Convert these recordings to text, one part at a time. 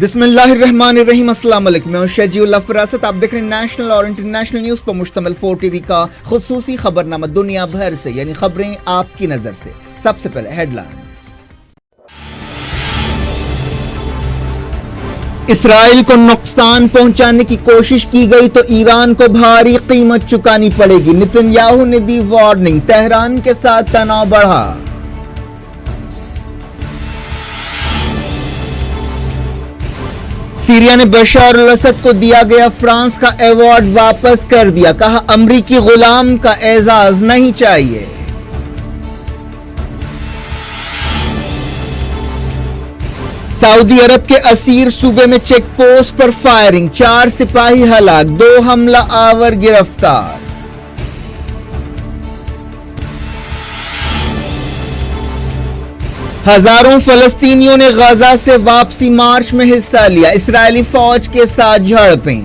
بسم اللہ الرحمن الرحیم، السلام علیکم، میں ہوں شجیع اللہ فراست۔ آپ دیکھ رہے ہیں نیشنل اور انٹرنیشنل نیوز پر مشتمل 4 ٹی وی کا خصوصی خبرنامہ دنیا بھر سے، یعنی خبریں آپ کی نظر سے۔ سب سے پہلے ہیڈ لائن۔ اسرائیل کو نقصان پہنچانے کی کوشش کی گئی تو ایران کو بھاری قیمت چکانی پڑے گی، نتن یاہو نے دی وارننگ، تہران کے ساتھ تناؤ بڑھا۔ سیریا نے بشار الاسد کو دیا گیا فرانس کا ایوارڈ واپس کر دیا، کہا امریکی غلام کا اعزاز نہیں چاہیے۔ سعودی عرب کے اسیر صوبے میں چیک پوسٹ پر فائرنگ، 4 سپاہی ہلاک، 2 حملہ آور گرفتار۔ ہزاروں فلسطینیوں نے غزہ سے واپسی مارچ میں حصہ لیا، اسرائیلی فوج کے ساتھ جھڑپیں۔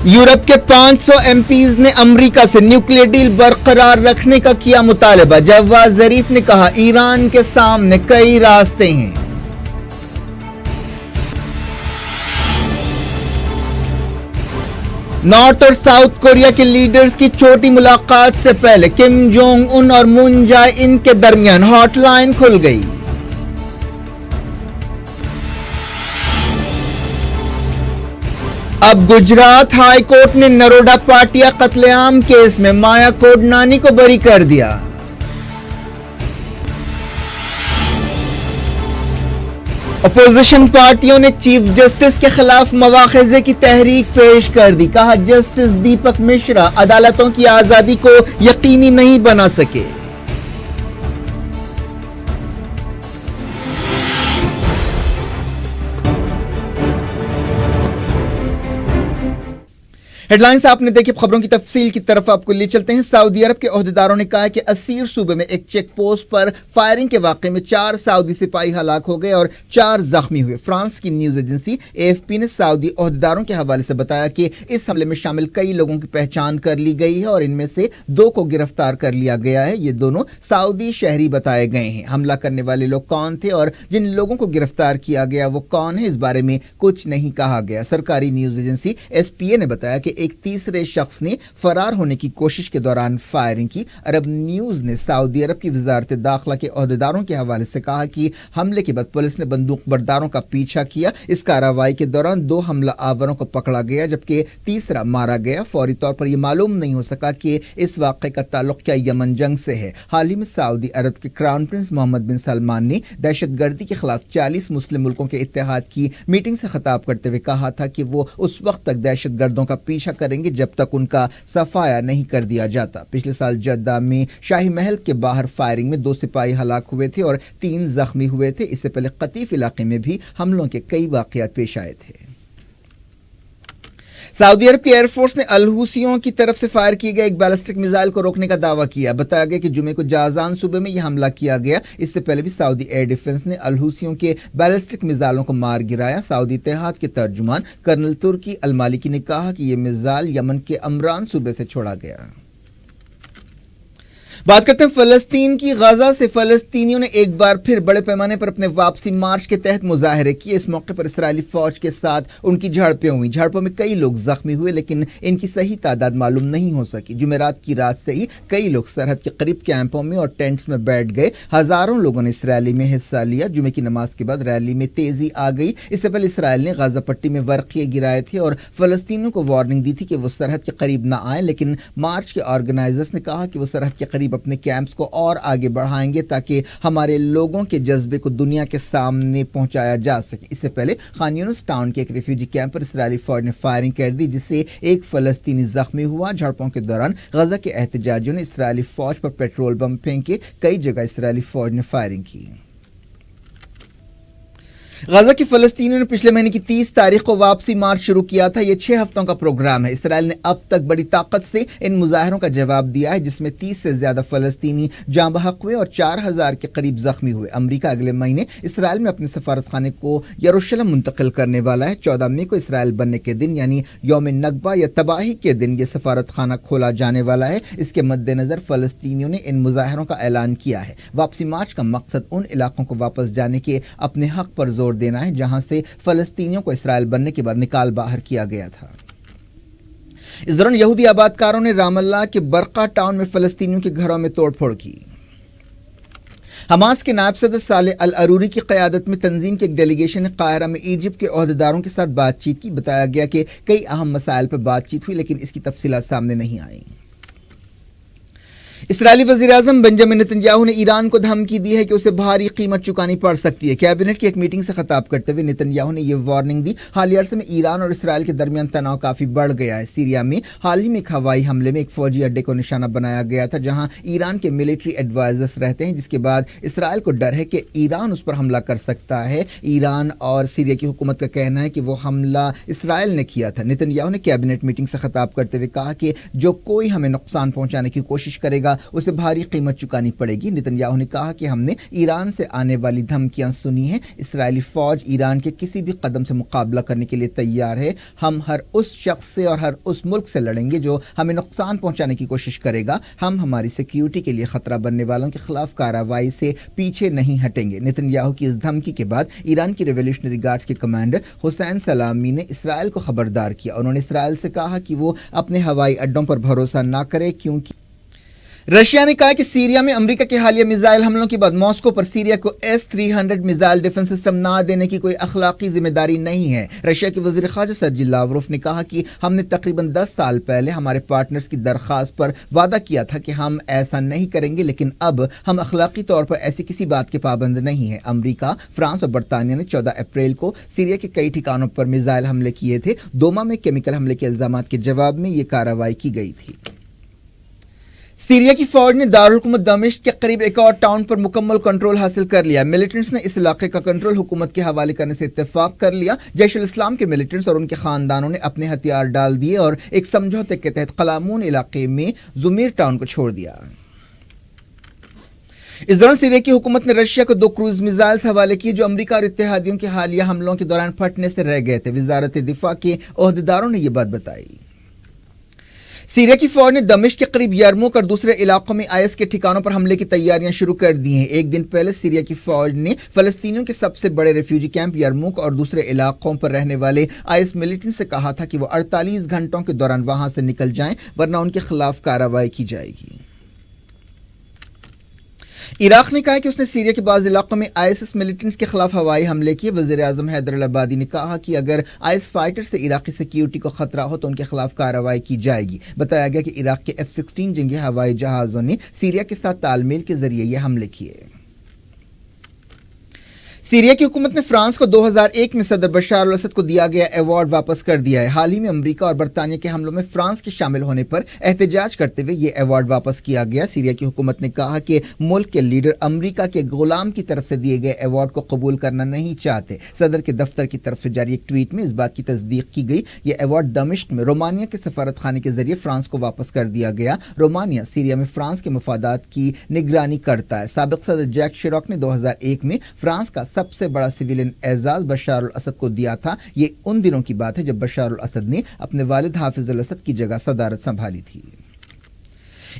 یورپ کے 500 ایم پیز نے امریکہ سے نیوکلیئر ڈیل برقرار رکھنے کا کیا مطالبہ، جواد ظریف نے کہا ایران کے سامنے کئی راستے ہیں۔ نارتھ اور ساؤتھ کوریا کے لیڈرز کی چھوٹی ملاقات سے پہلے کم جونگ ان اور مون جائے ان کے درمیان ہاٹ لائن کھل گئی۔ اب گجرات ہائی کورٹ نے نروڈا پاٹیا قتل عام کیس میں مایا کوڈنانی کو بری کر دیا۔ اپوزیشن پارٹیوں نے چیف جسٹس کے خلاف مواخذے کی تحریک پیش کر دی، کہا جسٹس دیپک مشرا عدالتوں کی آزادی کو یقینی نہیں بنا سکے۔ ہیڈ لائنز آپ نے دیکھی، خبروں کی تفصیل کی طرف آپ کو لے چلتے ہیں۔ سعودی عرب کے عہدیداروں نے کہا کہ اسیر صوبے میں ایک چیک پوسٹ پر فائرنگ کے واقعے میں 4 سعودی سپاہی ہلاک ہو گئے اور 4 زخمی ہوئے۔ فرانس کی نیوز ایجنسی AFP نے سعودی عہدیداروں کے حوالے سے بتایا کہ اس حملے میں شامل کئی لوگوں کی پہچان کر لی گئی ہے اور ان میں سے 2 کو گرفتار کر لیا گیا ہے۔ یہ دونوں سعودی شہری بتائے گئے ہیں۔ حملہ کرنے والے لوگ کون تھے اور جن لوگوں کو گرفتار کیا گیا وہ کون ہے، اس بارے میں کچھ نہیں کہا گیا۔ سرکاری نیوز ایجنسی SPA نے بتایا کہ ایک تیسرے شخص نے فرار ہونے کی کوشش کے دوران فائرنگ کی۔ عرب نیوز نے سعودی عرب کی وزارت داخلہ کے عہدیداروں کے حوالے سے کہا کہ حملے کے بعد پولیس نے بندوق برداروں کا پیچھا کیا۔ اس کارروائی کے دوران 2 حملہ آوروں کو پکڑا گیا جبکہ تیسرا مارا گیا۔ فوری طور پر یہ معلوم نہیں ہو سکا کہ اس واقعے کا تعلق کیا یمن جنگ سے ہے۔ حال ہی میں سعودی عرب کے کراؤن پرنس محمد بن سلمان نے دہشت گردی کے خلاف 40 مسلم ملکوں کے اتحاد کی میٹنگ سے خطاب کرتے ہوئے کہا تھا کہ وہ اس وقت تک دہشت گردوں کا پیچھا کریں گے جب تک ان کا صفایا نہیں کر دیا جاتا۔ پچھلے سال جدہ میں شاہی محل کے باہر فائرنگ میں 2 سپاہی ہلاک ہوئے تھے اور 3 زخمی ہوئے تھے۔ اس سے پہلے قطیف علاقے میں بھی حملوں کے کئی واقعات پیش آئے تھے۔ سعودی عرب کی ایئر فورس نے الحوثیوں کی طرف سے فائر کیے گئے ایک بیلسٹک میزائل کو روکنے کا دعویٰ کیا۔ بتایا گیا کہ جمعے کو جازان صوبے میں یہ حملہ کیا گیا۔ اس سے پہلے بھی سعودی ایئر ڈیفنس نے الحوثیوں کے بیلسٹک میزائلوں کو مار گرایا۔ سعودی اتحاد کے ترجمان کرنل ترکی المالکی نے کہا کہ یہ میزائل یمن کے عمران صوبے سے چھوڑا گیا۔ بات کرتے ہیں فلسطین کی۔ غزہ سے فلسطینیوں نے ایک بار پھر بڑے پیمانے پر اپنے واپسی مارچ کے تحت مظاہرے کیے۔ اس موقع پر اسرائیلی فوج کے ساتھ ان کی جھڑپیں ہوئیں۔ جھڑپوں میں کئی لوگ زخمی ہوئے لیکن ان کی صحیح تعداد معلوم نہیں ہو سکی۔ جمعرات کی رات سے ہی کئی لوگ سرحد کے قریب کیمپوں میں اور ٹینٹس میں بیٹھ گئے۔ ہزاروں لوگوں نے اس ریلی میں حصہ لیا۔ جمعے کی نماز کے بعد ریلی میں تیزی آ گئی۔ اس سے پہلے اسرائیل نے غزہ پٹی میں ورقیے گرائے تھے اور فلسطینیوں کو وارننگ دی تھی کہ وہ سرحد کے قریب نہ آئیں، لیکن مارچ کے آرگنائزرز نے کہا کہ وہ سرحد کے قریب اپنے کیمپس کو اور آگے بڑھائیں گے تاکہ ہمارے لوگوں کے جذبے کو دنیا کے سامنے پہنچایا جا سکے۔ اس سے پہلے خان یونس ٹاؤن کے ایک ریفیوجی کیمپ پر اسرائیلی فوج نے فائرنگ کر دی جس سے ایک فلسطینی زخمی ہوا۔ جھڑپوں کے دوران غزہ کے احتجاجیوں نے اسرائیلی فوج پر پیٹرول بم پھینکے۔ کئی جگہ اسرائیلی فوج نے فائرنگ کی۔ غزہ کی فلسطینیوں نے پچھلے مہینے کی 30 تاریخ کو واپسی مارچ شروع کیا تھا۔ یہ 6 ہفتوں کا پروگرام ہے۔ اسرائیل نے اب تک بڑی طاقت سے ان مظاہروں کا جواب دیا ہے، جس میں 30 سے زیادہ فلسطینی جاں بحق ہوئے اور 4000 کے قریب زخمی ہوئے۔ امریکہ اگلے مہینے اسرائیل میں اپنے سفارت خانے کو یروشلم منتقل کرنے والا ہے۔ 14 مئی کو اسرائیل بننے کے دن یعنی یوم نکبہ یا تباہی کے دن یہ سفارت خانہ کھولا جانے والا ہے۔ اس کے مد نظر فلسطینیوں نے ان مظاہروں کا اعلان کیا ہے۔ واپسی مارچ کا مقصد ان علاقوں کو واپس جانے کے اپنے حق پر زور دینا ہے جہاں سے فلسطینیوں کو اسرائیل بننے کے بعد نکال باہر کیا گیا تھا۔ اس دوران یہودی آباد کاروں نے رام اللہ کے برقہ ٹاؤن میں فلسطینیوں کے گھروں میں توڑ پھوڑ کی۔ حماس کے نائب صدر صالح العروری کی قیادت میں تنظیم کی ایک ڈیلیگیشن نے قاہرہ میں ایجپٹ کے عہدیداروں کے ساتھ بات چیت کی۔ بتایا گیا کہ کئی اہم مسائل پر بات چیت ہوئی لیکن اس کی تفصیلات سامنے نہیں آئیں۔ اسرائیلی وزیراعظم بنجامن نیتن یاہو نے ایران کو دھمکی دی ہے کہ اسے بھاری قیمت چکانی پڑ سکتی ہے۔ کیبنٹ کی ایک میٹنگ سے خطاب کرتے ہوئے نیتن یاہو نے یہ وارننگ دی۔ حالیہ عرصے میں ایران اور اسرائیل کے درمیان تناؤ کافی بڑھ گیا ہے۔ سیریا میں حال ہی میں ایک ہوائی حملے میں ایک فوجی اڈے کو نشانہ بنایا گیا تھا جہاں ایران کے ملٹری ایڈوائزرز رہتے ہیں، جس کے بعد اسرائیل کو ڈر ہے کہ ایران اس پر حملہ کر سکتا ہے۔ ایران اور سیریا کی حکومت کا کہنا ہے کہ وہ حملہ اسرائیل نے کیا تھا۔ نیتن یاہو نے کیبنٹ میٹنگ سے خطاب کرتے ہوئے کہا کہ جو کوئی ہمیں نقصان پہنچانے کی کوشش کرے گا اسے بھاری قیمت چکانی پڑے گی۔ نیتن یاہو نے کہا کہ ہم نے ایران سے آنے والی دھمکیاں سنی ہیں۔ اسرائیلی فوج ایران کے کسی بھی قدم سے مقابلہ کرنے کے لیے تیار ہے۔ ہم ہر اس شخص سے اور ہر اس ملک سے لڑیں گے جو ہمیں نقصان پہنچانے کی کوشش کرے گا۔ ہم ہماری سیکیورٹی کے لیے خطرہ بننے والوں کے خلاف کارروائی سے پیچھے نہیں ہٹیں گے۔ نیتن یاہو کی اس دھمکی کے بعد ایران کی ریولیوشنری گارڈز کے کمانڈر حسین سلامی نے اسرائیل کو خبردار کیا۔ انہوں نے اسرائیل سے کہا کہ وہ اپنے ہوائی اڈوں پر بھروسہ نہ کرے کیونکہ رشیا نے کہا کہ سیریا میں امریکہ کے حالیہ میزائل حملوں کے بعد ماسکو پر سیریا کو S-300 میزائل ڈیفنس سسٹم نہ دینے کی کوئی اخلاقی ذمہ داری نہیں ہے۔ رشیا کے وزیر خارجہ سرجی لاوروف نے کہا کہ ہم نے تقریباً 10 سال پہلے ہمارے پارٹنرز کی درخواست پر وعدہ کیا تھا کہ ہم ایسا نہیں کریں گے، لیکن اب ہم اخلاقی طور پر ایسی کسی بات کے پابند نہیں ہیں۔ امریکہ، فرانس اور برطانیہ نے 14 اپریل کو سیریا کے کئی ٹھکانوں پر میزائل حملے کیے تھے۔ دوما میں کیمیکل حملے کے الزامات کے جواب میں یہ کارروائی کی گئی تھی۔ سیریا کی فوج نے دارالحکومت دمشق کے قریب ایک اور ٹاؤن پر مکمل کنٹرول حاصل کر لیا۔ ملیٹنٹس نے اس علاقے کا کنٹرول حکومت کے حوالے کرنے سے اتفاق کر لیا۔ جیش الاسلام کے ملیٹنٹس اور ان کے خاندانوں نے اپنے ہتھیار ڈال دیے اور ایک سمجھوتے کے تحت قلامون علاقے میں زمیر ٹاؤن کو چھوڑ دیا۔ اس دوران سیریا کی حکومت نے رشیا کو 2 کروز میزائلز حوالے کیے جو امریکہ اور اتحادیوں کے حالیہ حملوں کے دوران پھٹنے سے رہ گئے تھے۔ وزارت دفاع کے عہدیداروں نے یہ بات بتائی۔ سیریا کی فوج نے دمشق کے قریب یرموک اور دوسرے علاقوں میں IS کے ٹھکانوں پر حملے کی تیاریاں شروع کر دی ہیں۔ ایک دن پہلے سیریا کی فوج نے فلسطینیوں کے سب سے بڑے ریفیوجی کیمپ یرموک اور دوسرے علاقوں پر رہنے والے IS ملیٹنٹ سے کہا تھا کہ وہ 48 گھنٹوں کے دوران وہاں سے نکل جائیں ورنہ ان کے خلاف کارروائی کی جائے گی۔ عراق نے کہا کہ اس نے سیریا کے بعض علاقوں میں ISIS ملیٹنٹس کے خلاف ہوائی حملے کیے۔ وزیر اعظم حیدر العبادی نے کہا کہ اگر IS فائٹر سے عراقی سیکیورٹی کو خطرہ ہو تو ان کے خلاف کارروائی کی جائے گی۔ بتایا گیا کہ عراق کے F-16 جنگی ہوائی جہازوں نے سیریا کے ساتھ تال میل کے ذریعے یہ حملے کیے۔ سیریا کی حکومت نے فرانس کو 2001 میں صدر بشار الاسد کو دیا گیا ایوارڈ واپس کر دیا ہے۔ حال ہی میں امریکہ اور برطانیہ کے حملوں میں فرانس کے شامل ہونے پر احتجاج کرتے ہوئے یہ ایوارڈ واپس کیا گیا۔ سیریا کی حکومت نے کہا کہ ملک کے لیڈر امریکہ کے غلام کی طرف سے دیے گئے ایوارڈ کو قبول کرنا نہیں چاہتے۔ صدر کے دفتر کی طرف سے جاری ایک ٹویٹ میں اس بات کی تصدیق کی گئی۔ یہ ایوارڈ دمشق میں رومانیہ کے سفارت خانے کے ذریعے فرانس کو واپس کر دیا گیا۔ رومانیہ سیریا میں فرانس کے مفادات کی نگرانی کرتا ہے۔ سابق صدر جیک شیراک نے 2001 میں فرانس کا سب سے بڑا سویلین اعزاز بشار الاسد کو دیا تھا۔ یہ ان دنوں کی بات ہے جب بشار الاسد نے اپنے والد حافظ الاسد کی جگہ صدارت سنبھالی تھی۔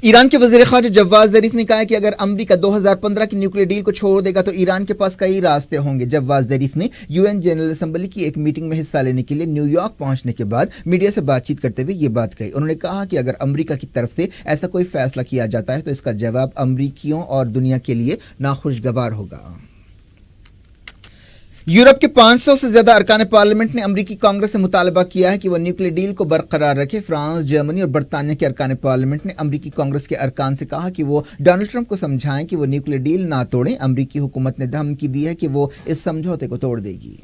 ایران کے وزیر خارجہ جواد ظریف نے کہا کہ اگر امریکہ 2015 کی نیوکلیئر ڈیل کو چھوڑ دے گا تو ایران کے پاس کئی راستے ہوں گے۔ جواد ظریف نے UN جنرل اسمبلی کی ایک میٹنگ میں حصہ لینے کے لیے نیو یارک پہنچنے کے بعد میڈیا سے بات چیت کرتے ہوئے یہ بات کہی۔ انہوں نے کہا کہ اگر امریکہ کی طرف سے ایسا کوئی فیصلہ کیا جاتا ہے تو اس کا جواب امریکیوں اور دنیا کے لیے ناخوشگوار ہوگا۔ یورپ کے 500 سے زیادہ ارکان پارلیمنٹ نے امریکی کانگریس سے مطالبہ کیا ہے کہ وہ نیوکلیئر ڈیل کو برقرار رکھے۔ فرانس، جرمنی اور برطانیہ کے ارکان پارلیمنٹ نے امریکی کانگریس کے ارکان سے کہا کہ وہ ڈونلڈ ٹرمپ کو سمجھائیں کہ وہ نیوکلیئر ڈیل نہ توڑیں۔ امریکی حکومت نے دھمکی دی ہے کہ وہ اس سمجھوتے کو توڑ دے گی۔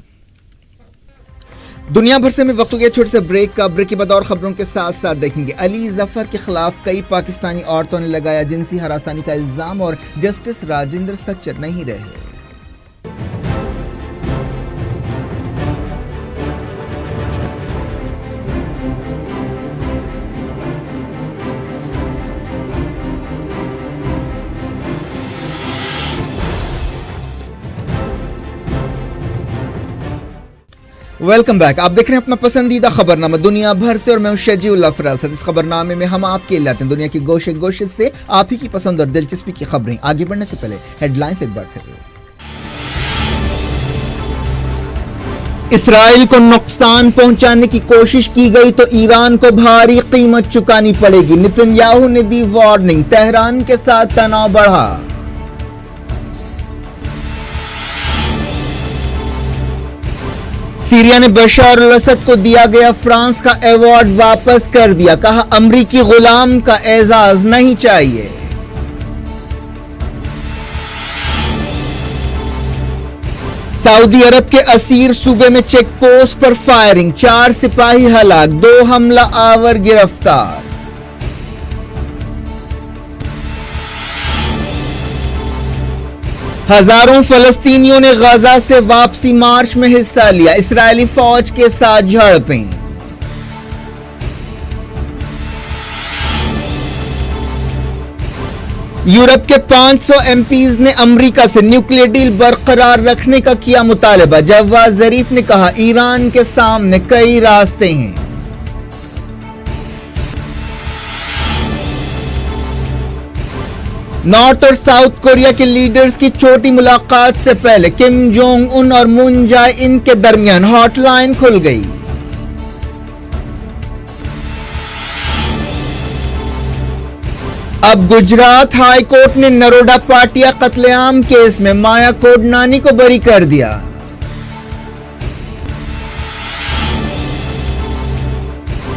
دنیا بھر سے میں وقت ہو گیا چھوٹے سے بریک کا۔ بریک کے بعد اور خبروں کے ساتھ ساتھ دیکھیں گے علی ظفر کے خلاف کئی پاکستانی عورتوں نے لگایا جنسی ہراسانی کا الزام اور جسٹس راجندر سچر نہیں رہے۔ Welcome back. आप देख रहे हैं अपना पसंदीदा खबरनामा दुनिया भर से और मैं हूं शजीउल्लाह फरासत। इस खबरनामे में हम आपके लाते हैं दुनिया की गोशे गोशे से आप ही की पसंद और दिलचस्पी की खबरें। आगे बढ़ने से पहले हेडलाइंस एक बार फिर। इसराइल को नुकसान पहुंचाने की कोशिश की गई तो ईरान को भारी कीमत चुकानी पड़ेगी। नेतन्याहू ने दी वार्निंग, तेहरान के साथ तनाव बढ़ा। सीरिया ने बशर अल असद को दिया गया फ्रांस का अवार्ड वापस कर दिया, कहा अमरीकी गुलाम का एजाज नहीं चाहिए। सऊदी अरब के असीर सूबे में चेक पोस्ट पर फायरिंग, 4 सिपाही हलाक, 2 हमला आवर गिरफ्तार। हजारों फलस्तीनियों ने गाजा से वापसी मार्च में हिस्सा लिया, इस्राएली फौज के साथ झड़पें। यूरोप के 500 एमपीज ने अमेरिका से न्यूक्लियर डील बरकरार रखने का किया मुतालबा। जवाद जरीफ ने कहा ईरान के सामने कई रास्ते हैं। नॉर्थ और साउथ कोरिया के लीडर्स की छोटी मुलाकात से पहले किम जोंग उन और मून जाए इन के दरमियान हॉटलाइन खुल गई। अब गुजरात हाई कोर्ट ने नरोडा पाटिया कत्लेआम केस में माया कोडनानी को बरी कर दिया।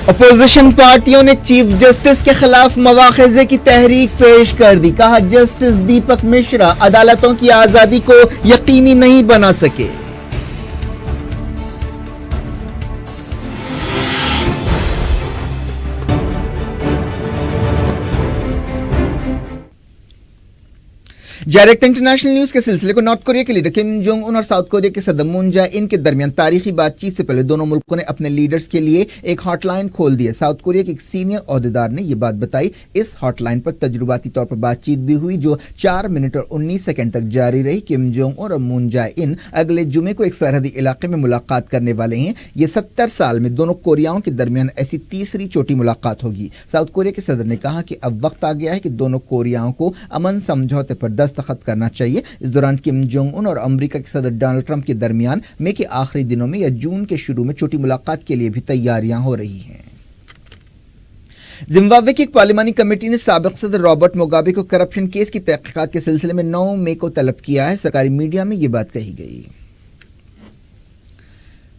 अपोजिशन पार्टियों ने चीफ जस्टिस के खिलाफ मवाख़िज़े की तहरीक पेश कर दी, कहा जस्टिस दीपक मिश्रा अदालतों की आजादी को यकीनी नहीं बना सके। डायरेक्ट इंटरनेशनल न्यूज के सिलसिले को नॉर्थ कोरिया के लीडर किम जोंग उन और साउथ कोरिया के सदर मून जाए इन के दरमियान तारीखी बातचीत से पहले दोनों मुल्कों ने अपने लीडर्स के लिए एक हॉटलाइन खोल दी है। साउथ कोरिया के एक सीनियर ओहदेदार ने यह बात बताई। इस हॉटलाइन पर तजुर्बाती तौर पर बातचीत भी हुई जो 4 मिनट और 19 सेकंड तक जारी रही। किम जोंग और मून जाए इन अगले जुमे को एक सरहदी इलाके में मुलाकात करने वाले हैं। ये 70 साल में दोनों कोरियाओं के दरमियान ऐसी तीसरी छोटी मुलाकात होगी। साउथ कोरिया के सदर ने कहा कि अब वक्त आ गया है कि दोनों कोरियाओं को अमन समझौते पर दस्तखत करना चाहिए। इस दौरान किम जोंग उन और अमेरिका के सदर डोनाल्ड ट्रंप के दरमियान मई के आखिरी दिनों में या जून के शुरू में छोटी मुलाकात के लिए भी तैयारियां हो रही हैं। जिम्बाब्वे की एक पार्लिमानी कमेटी ने साबिक सदर रॉबर्ट मुगाबे को करप्शन केस की तहकीकात के सिलसिले में 9 मई को तलब किया है। सरकारी मीडिया में यह बात कही गई।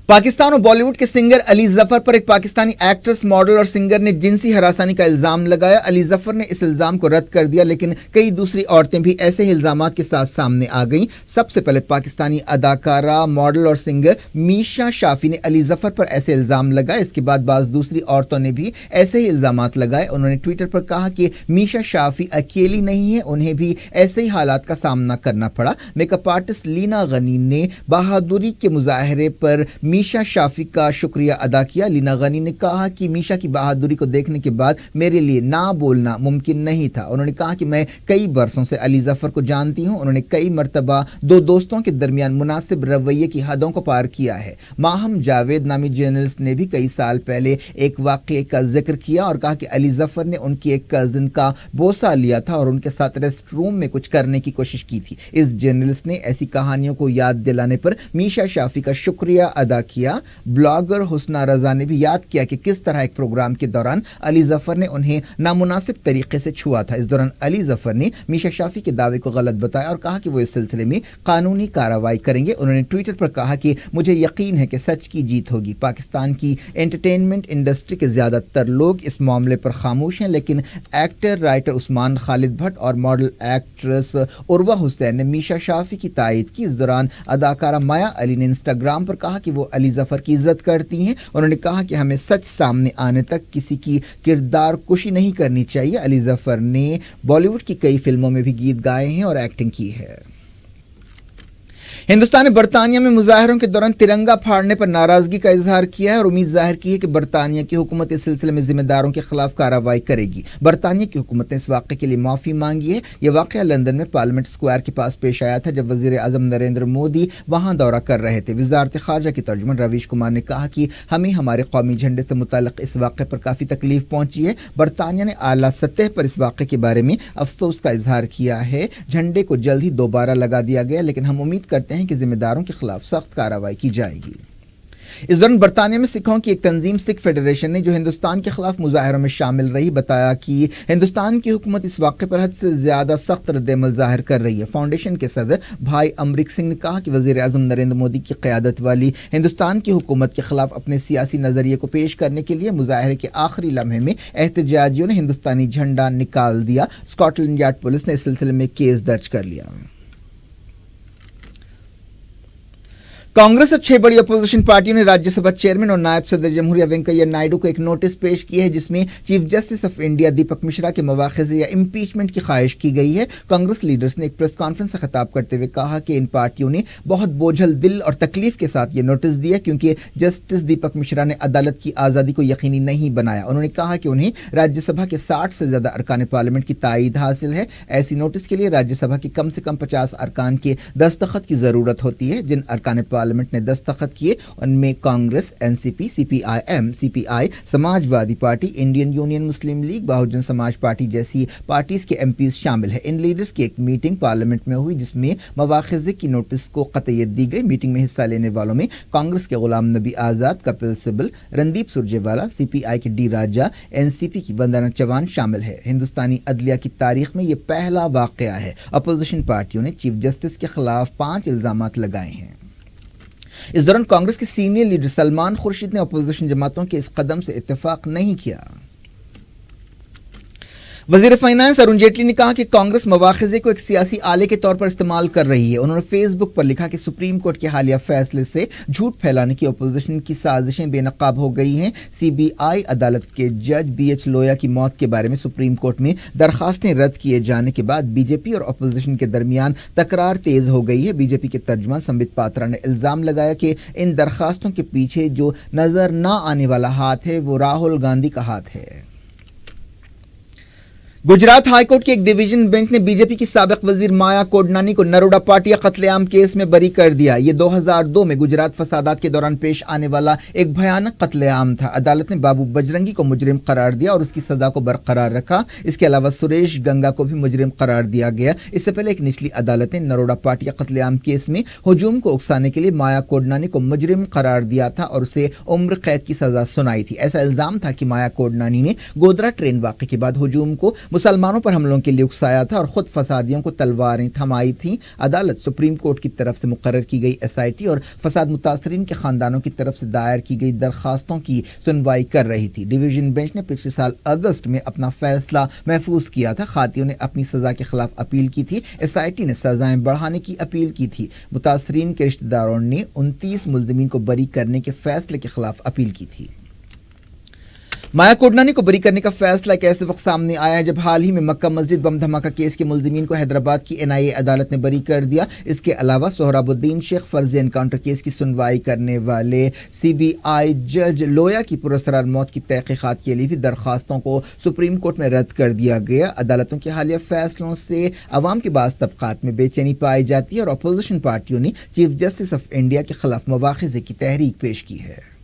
पाकिस्तान और बॉलीवुड के सिंगर अली जफर पर एक पाकिस्तानी एक्ट्रेस, मॉडल और सिंगर ने जिनसी हरासानी का इल्जाम लगाया। अली जफर ने इस इल्जाम को रद्द कर दिया, लेकिन कई दूसरी औरतें भी ऐसे ही इल्जामात के साथ सामने आ गईं। सबसे पहले पाकिस्तानी अदाकारा, मॉडल और सिंगर मीशा शाफी ने अली जफर पर ऐसे इल्जाम लगाए। इसके बाद बाज़ दूसरी औरतों ने भी ऐसे ही इल्जामात लगाए। उन्होंने ट्विटर पर कहा कि मीशा शाफी अकेली नहीं है, उन्हें भी ऐसे ही हालात का सामना करना पड़ा। मेकअप आर्टिस्ट लीना गनी ने बहादुरी के मुजाहरे पर मीशा शाफी का शुक्रिया अदा किया। लीना गनी ने कहा कि मीशा की बहादुरी को देखने के बाद मेरे लिए ना बोलना मुमकिन नहीं था। उन्होंने कहा कि मैं कई बरसों से अली जफर को जानती हूं। उन्होंने कई मर्तबा 2 दोस्तों के दरमियान मुनासिब रवैये की हदों को पार किया है। माहम जावेद नामी जर्नलिस्ट ने भी कई साल पहले एक वाक़ये का जिक्र किया और कहा कि अली जफर ने उनकी एक कजिन का बोसा लिया था और उनके साथ रेस्ट रूम में कुछ करने की कोशिश की थी। इस जर्नलिस्ट ने ऐसी कहानियों को याद दिलाने पर मीशा शाफी का शुक्रिया अदा किया। ब्लॉगर हुस्ना रजा ने भी याद किया कि किस तरह एक प्रोग्राम के दौरान अली जफर ने उन्हें नामुनासिब तरीके से छुआ था। इस दौरान अली जफर ने मीशा शाफी के दावे को गलत बताया और कहा कि वो इस सिलसिले में कानूनी कार्रवाई करेंगे। उन्होंने ट्विटर पर कहा कि मुझे यकीन है कि सच की जीत होगी। पाकिस्तान की एंटरटेनमेंट इंडस्ट्री के ज़्यादातर लोग इस मामले पर खामोश हैं, लेकिन एक्टर राइटर उस्मान खालिद भट्ट और मॉडल एक्ट्रेस उर्वा हुसैन ने मीशा शाफी की तायद की। इस दौरान अदाकारा माया अली ने इंस्टाग्राम पर कहा कि वो अली जफर की इज्जत करती हैं। उन्होंने कहा कि हमें सच सामने आने तक किसी की किरदार कुशी नहीं करनी चाहिए। अली जफर ने बॉलीवुड की कई फिल्मों में भी गीत गाए हैं और एक्टिंग की है। हिंदुस्तान ने बरतानिया में मुजाहरों के दौरान तिरंगा फाड़ने पर नाराजगी का इजहार किया है और उम्मीद जाहिर की है कि बरतानिया की हुकूमत इस सिलसिले में जिम्मेदारों के खिलाफ कार्रवाई करेगी। बरतानिया की हुकूमत ने इस वाक़े के लिए माफ़ी मांगी है। यह वाक़या लंदन में पार्लियामेंट स्क्वायर के पास पेश आया था जब वज़ीर आज़म नरेंद्र मोदी वहां दौरा कर रहे थे। वज़ारत ख़ारजा के तर्जुमान रवीश कुमार ने कहा कि हमें हमारे कौमी झंडे से मुताल्लिक़ इस वाक़े पर काफ़ी तकलीफ पहुंची है। बरतानिया ने आला सतह पर इस वाक़े के बारे में अफसोस का इजहार किया है। झंडे को जल्द ही दोबारा लगा दिया गया, लेकिन हम उम्मीद करते हैं कि जिम्मेदारों के खिलाफ सख्त कार्रवाई की जाएगी। इस दौरान बरतानिया में सिखों की एक तंजीम सिख फेडरेशन ने जो हिंदुस्तान के खिलाफ मुजाहरों में शामिल रही बताया कि हिंदुस्तान की हुकूमत इस वाक़े पर हद से ज़्यादा सख्त रद्द-ए-अमल ज़ाहिर कर रही है। फाउंडेशन के सदर भाई अमरीक सिंह ने कहा कि वज़ीर आज़म नरेंद्र मोदी की क़यादत वाली हिंदुस्तान की हुकूमत के खिलाफ अपने सियासी नज़रिए को पेश करने के लिए मुजाहरे के आखिरी लम्हे में एहतजाजियों ने हिंदुस्तानी झंडा निकाल दिया। स्कॉटलैंड यार्ड पुलिस ने इस सिलसिले में केस दर्ज कर लिया। कांग्रेस और 6 बड़ी अपोजिशन पार्टियों ने राज्यसभा चेयरमैन और नायब सदर जमहूरिया वेंकैया नायडू को एक नोटिस पेश किया है जिसमें चीफ जस्टिस ऑफ इंडिया दीपक मिश्रा के मवाख़िज़े या इम्पीचमेंट की ख्वाहिश की गई है। कांग्रेस लीडर्स ने एक प्रेस कॉन्फ्रेंस से खिताब करते हुए कहा कि इन पार्टियों ने बहुत बोझल दिल और तकलीफ के साथ ये नोटिस दिया क्योंकि जस्टिस दीपक मिश्रा ने अदालत की आज़ादी को यकीनी नहीं बनाया। उन्होंने कहा कि उन्हें राज्यसभा के 60 से ज़्यादा अरकान पार्लियामेंट की तायीद हासिल है। ऐसी नोटिस के लिए राज्यसभा के कम से कम 50 अरकान के दस्तखत की ज़रूरत होती है। जिन अरकान पार्लियामेंट ने दस्तखत किए उनमें Congress, NCP, CPIM, CPI, Samajwadi party, Indian union Muslim league, Bahujan Samaj party जैसी पार्टीज के एमपीज शामिल है। इन लीडर्स की एक मीटिंग पार्लियामेंट में हुई जिसमें मवाख़िज़े की नोटिस को क़तईयत दी गई। मीटिंग में हिस्सा लेने वालों में कांग्रेस के गुलाम नबी आज़ाद, कपिल सिब्बल, रणदीप सुरजेवाला, सीपीआई के डी राजा, एनसीपी की वंदना चौहान शामिल है। हिंदुस्तानी अदलिया की तारीख में यह पहला वाक़या है। अपोजिशन पार्टियों ने चीफ जस्टिस के खिलाफ 5 इल्ज़ामात लगाए हैं। इस दौरान कांग्रेस के सीनियर लीडर सलमान खुर्शीद ने अपोजिशन जमातों के इस कदम से इत्तेफाक नहीं किया। वज़ीर फाइनेंस अरुण जेटली ने कहा कि कांग्रेस मवाख़िज़े को एक सियासी आले के तौर पर इस्तेमाल कर रही है। उन्होंने फेसबुक पर लिखा कि सुप्रीम कोर्ट के हालिया फैसले से झूठ फैलाने की अपोजिशन की साजिशें बेनकाब हो गई हैं। सीबीआई अदालत के जज BH लोया की मौत के बारे में सुप्रीम कोर्ट में दरखास्तें रद्द किए जाने के बाद बीजेपी और अपोजिशन के दरमियान तकरार तेज हो गई है। बीजेपी के तर्जुमान संबित पात्रा ने इल्ज़ाम लगाया कि इन दरखास्तों के पीछे जो नज़र न आने वाला हाथ है वो राहुल गांधी का हाथ है। गुजरात हाईकोर्ट के एक डिवीजन बेंच ने बीजेपी की साबिक वजीर माया कोडनानी को नरोडा पाटिया कत्लेआम केस में बरी कर दिया। ये 2002 में गुजरात फसादात के दौरान पेश आने वाला एक भयानक कत्लेआम था। अदालत ने बाबू बजरंगी को मुजरिम करार दिया और उसकी सजा को बरकरार रखा। इसके अलावा सुरेश गंगा को भी मुजरिम करार दिया गया। इससे पहले एक निचली अदालत ने नरोडा पाटिया कत्लेआम केस में हुजूम को उकसाने के लिए माया कोडनानी को मुजरिम करार दिया था और उसे उम्र कैद की सजा सुनाई थी। ऐसा इल्जाम था कि माया कोडनानी ने गोधरा ट्रेन वाक़े के बाद हुजूम को मुसलमानों पर हमलों के लिए उकसाया था और खुद फसादियों को तलवारें थमाई थी। अदालत सुप्रीम कोर्ट की तरफ से मुकर्रर की गई SIT और फसाद मुतासरीन के खानदानों की तरफ से दायर की गई दरखास्तों की सुनवाई कर रही थी। डिवीजन बेंच ने पिछले साल अगस्त में अपना फैसला महफूज किया था। खातियों ने अपनी सजा के खिलाफ अपील की थी। SIT ने सजाएं बढ़ाने की अपील की थी। मुतासरीन के रिश्तेदारों ने 29 मुल्ज़िमीन को बरी करने के फैसले के खिलाफ अपील की थी। माया कोडनानी को बरी करने का फैसला एक ऐसे वक्त सामने आया जब हाल ही में मक्का मस्जिद बम धमाका केस के मुल्ज़िमीन को हैदराबाद की NIA अदालत ने बरी कर दिया। इसके अलावा सोहराबुद्दीन शेख फर्जी एनकाउंटर केस की सुनवाई करने वाले CBI जज लोया की पुरस्कार मौत की तहकीकात के लिए भी दरखास्तों को सुप्रीम कोर्ट में रद्द कर दिया गया। अदालतों के हालिया फैसलों से अवाम के बाज़ तबकात में बेचैनी पाई जाती है और अपोजिशन पार्टियों ने चीफ जस्टिस ऑफ इंडिया के खिलाफ मवाख़िज़े की तहरीक पेश की है।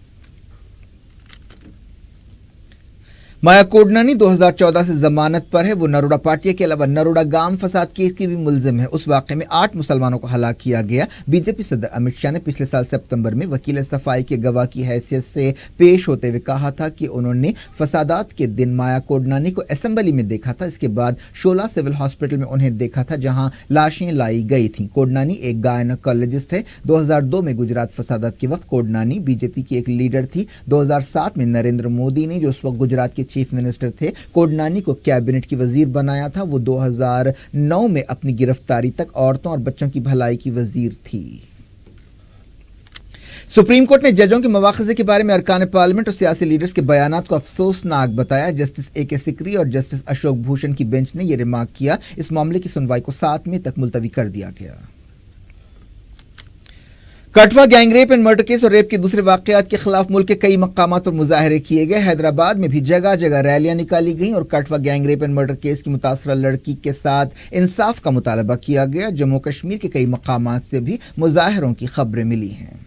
माया कोडनानी 2014 से जमानत पर है। वो नरोडा पाटिया के अलावा नरोडा गांव फसाद केस की भी मुल्जिम है। उस वाक़े में 8 मुसलमानों को हलाक किया गया। बीजेपी सदर अमित शाह ने पिछले साल सितंबर में वकील सफाई के गवाह की हैसियत से पेश होते हुए कहा था कि उन्होंने फसादात के दिन माया कोडनानी को असेंबली में देखा था। इसके बाद शोला सिविल हॉस्पिटल में उन्हें देखा था जहां लाशें लाई गई थीं। कोडनानी एक गायनोकोलॉजिस्ट है। 2002 में गुजरात फसादात के वक्त कोडनानी बीजेपी की एक लीडर थी। 2007 में नरेंद्र मोदी ने जो उस वक्त गुजरात के चीफ मिनिस्टर थे कोडनानी को कैबिनेट की वजीर बनाया था। वो 2009 में अपनी गिरफ्तारी तक औरतों और बच्चों की भलाई की वजीर थी। सुप्रीम कोर्ट ने जजों के मवाख़िज़े के बारे में अरकान पार्लियामेंट और सियासी लीडर्स के बयानात को अफसोसनाक बताया। जस्टिस AK सिकरी और जस्टिस अशोक भूषण की बेंच ने यह रिमार्क किया। इस मामले की सुनवाई को 7 मई तक मुलतवी कर दिया गया। कठवा गैंगरेप एंड मर्डर केस और रेप के दूसरे वाकयात के खिलाफ मुल्क के कई मकामात पर मुजाहरे किए गए। हैदराबाद में भी जगह जगह रैलियां निकाली गईं और कठवा गैंगरेप एंड मर्डर केस की मुतासरा लड़की के साथ इंसाफ का मुतालबा किया गया। जम्मू कश्मीर के कई मकामात से भी मुजाहरों की खबरें मिली हैं।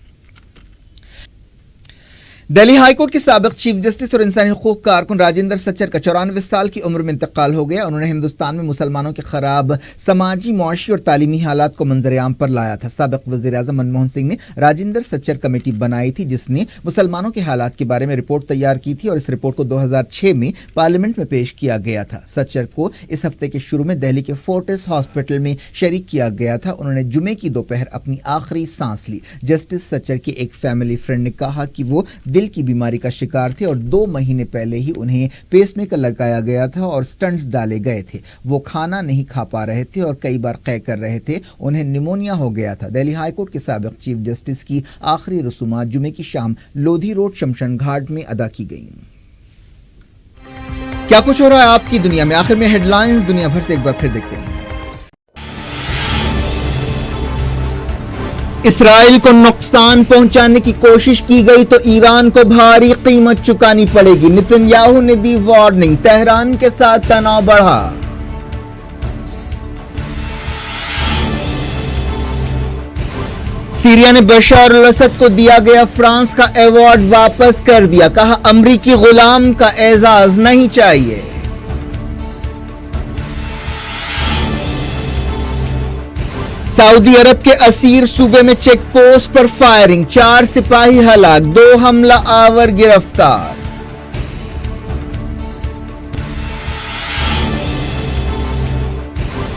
दिल्ली हाई कोर्ट के साबिक चीफ जस्टिस और इंसानी हुकूक कारकुन राजेंद्र सच्चर का 94 साल की उम्र में इंतकाल हो गया। उन्होंने हिंदुस्तान में मुसलमानों के खराब समाजी, मुआशी और तालीमी हालात को मंजर-ए-आम पर लाया था। साबिक वज़ीर-ए-आज़म मनमोहन सिंह ने राजेंद्र सच्चर कमेटी बनाई थी जिसने मुसलमानों के हालात के बारे में रिपोर्ट तैयार की थी और इस रिपोर्ट को 2006 में पार्लियामेंट में पेश किया गया था। सच्चर को इस हफ्ते के शुरू में दिल्ली के फोर्टिस हॉस्पिटल में शरीक किया गया था। उन्होंने जुमे की दोपहर अपनी आखिरी सांस ली। जस्टिस सच्चर की एक फैमिली फ्रेंड ने कहा कि वो दिल की बीमारी का शिकार थे और 2 महीने पहले ही उन्हें पेसमेकर लगाया गया था और स्टंट्स डाले गए थे। वो खाना नहीं खा पा रहे थे और कई बार कै कर रहे थे। उन्हें निमोनिया हो गया था। दिल्ली हाई कोर्ट के साबिक चीफ जस्टिस की आखिरी रसूमात जुमे की शाम लोधी रोड शमशान घाट में अदा की गई। क्या कुछ हो रहा है आपकी दुनिया में, आखिर में हेडलाइंस दुनिया भर से एक बार फिर देखते हैं। इसराइल को नुकसान पहुंचाने की कोशिश की गई तो ईरान को भारी कीमत चुकानी पड़ेगी। नेतन्याहू ने दी वार्निंग, तेहरान के साथ तनाव बढ़ा। सीरिया ने बशर अल-असद को दिया गया फ्रांस का अवार्ड वापस कर दिया। कहा अमरीकी गुलाम का एजाज नहीं चाहिए। सऊदी अरब के असीर सूबे में चेक पोस्ट पर फायरिंग, 4 सिपाही हलाक, 2 हमला आवर गिरफ्तार।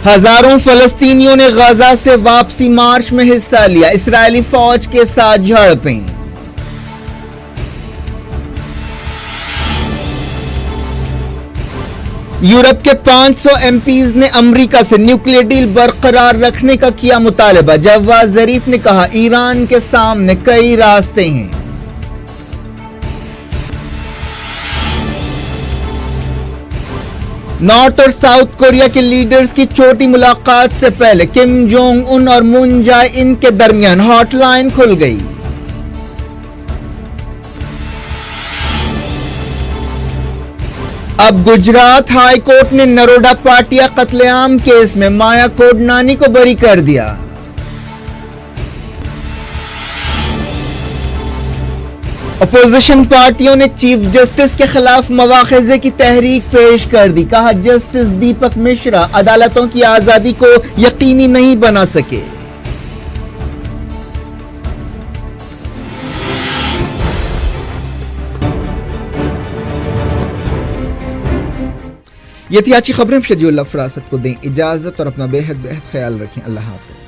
हजारों फलस्तीनियों ने गाजा से वापसी मार्च में हिस्सा लिया। इस्राएली फौज के साथ झड़पें। यूरोप के 500 एमपीज ने अमेरिका से न्यूक्लियर डील बरकरार रखने का किया मुतालबा। जवाद जरीफ ने कहा ईरान के सामने कई रास्ते हैं। नॉर्थ और साउथ कोरिया के लीडर्स की छोटी मुलाकात से पहले किम जोंग उन और मून जाए इन के दरमियान हॉटलाइन खुल गई। अब गुजरात हाई कोर्ट ने नरोडा पाटिया कत्लेआम केस में माया कोडनानी को बरी कर दिया। अपोजिशन पार्टियों ने चीफ जस्टिस के खिलाफ मवाखिजे की तहरीक पेश कर दी। कहा जस्टिस दीपक मिश्रा अदालतों की आजादी को यकीनी नहीं बना सके। ये थी अच्छी खबरें। शजीउल्लाह फरासत को दें इजाजत और अपना बेहद ख्याल रखें। अल्लाह हाफ़िज़।